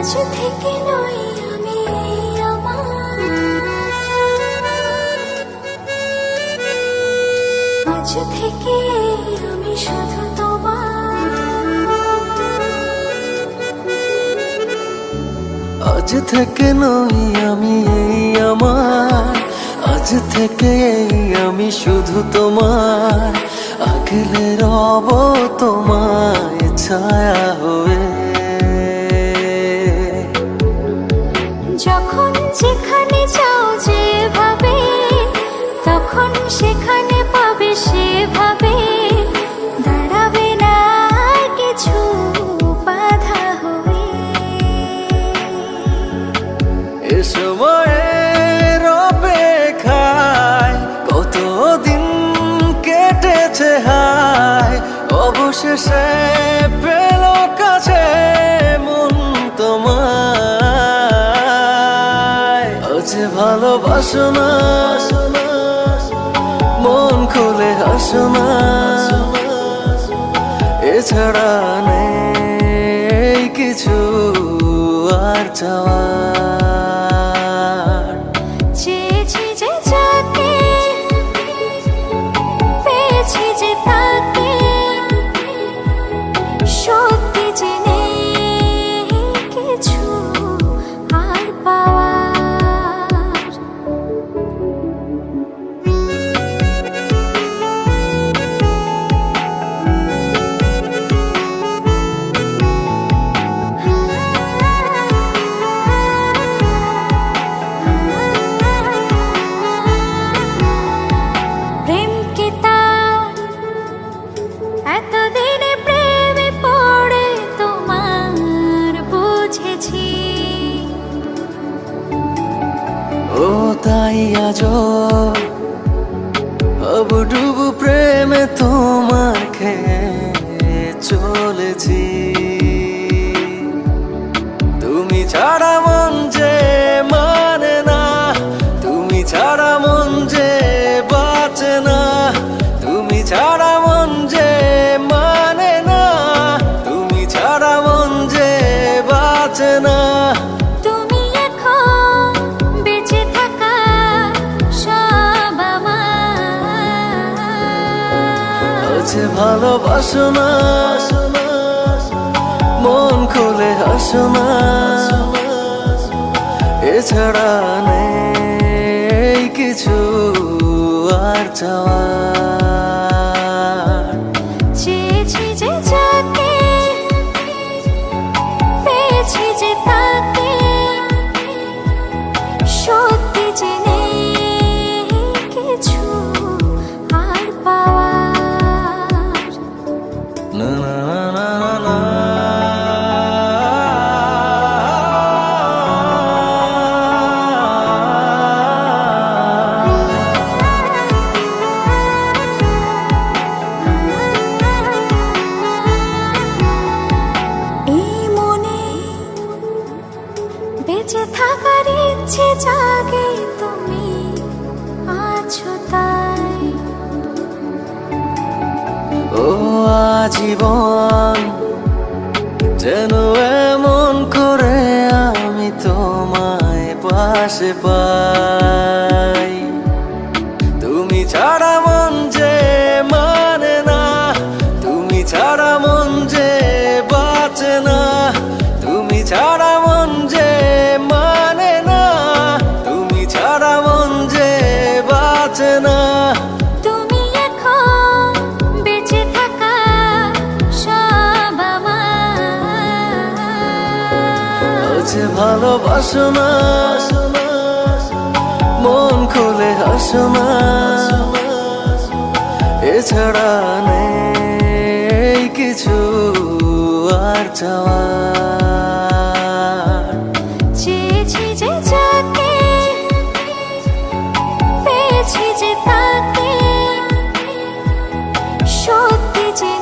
আজ থেকে নই আমি আমার, আজ থেকে আমি শুধু তোমার। আজ থেকে নই আমি আমার, আজ থেকে আমি শুধু তোমার। আগলে রব তোমায় ছায়া হয়ে, যখন যেখানে যাও যেভাবে, তখন সেখানে পাবে সেভাবে। দাঁড়াবে না কিছু বাধা হয়ে। এ সময়ের অপেক্ষায় কতদিন কেটেছে হায়, অবশেষে পেল কাছে মন তোমায়। আজ ভালোবাসো না, মন খুলে হাসো না, এছাড়া নেই কিছু আর চাওয়ার। চেয়েছি যে যাকে, পেয়েছি যে তাকে, সত্যি যে নেই কিছু আর পাওয়ার। প্রেমকে তার এতদিনে প্রেমে পড়ে তোমার বুঝেছি। ও তাই আজো হাবুডুবু প্রেমে তোমার খেয়ে চলেছি। তুমি ছাড়া মন যে মানে না, তুমি ছাড়া মন যে বাঁচে না, তুমি ছাড়া মন যে মানে না, তুমি ছাড়া মন যে বাঁচে না। তুমি এখন বেঁচে থাকা সব আমার। আজ ভালোবাসো না, মন খুলে হাসো না, এছাড়া নেই কিছু আর চাওয়ার। চেয়েছি যে যাকে, পেয়েছি যে তাকে, সত্যি যে নেই কিছু আর পাওয়ার। না না না না না। এই মনে বেঁচে থাকার ইচ্ছে জাগে, তুমি আছো তাই। ও আজীবন যেন এমন করে আমি তোমায় পাশে পাই। তুমি ছাড়া মন যে মানে না, তুমি ছাড়া মন যে বাঁচে না, তুমি ছাড়া মন যে মানে না, তুমি ছাড়া মন যে বাঁচে না। তুমি এখন বেঁচে থাকা সব আমার। আজ ভালোবাসো না, মন খুলে হাসো না, এছাড়া নেই কিছু আর চাওয়ার। চেয়েছি যে যাকে, পেয়েছি যে তাকে, সত্যি যে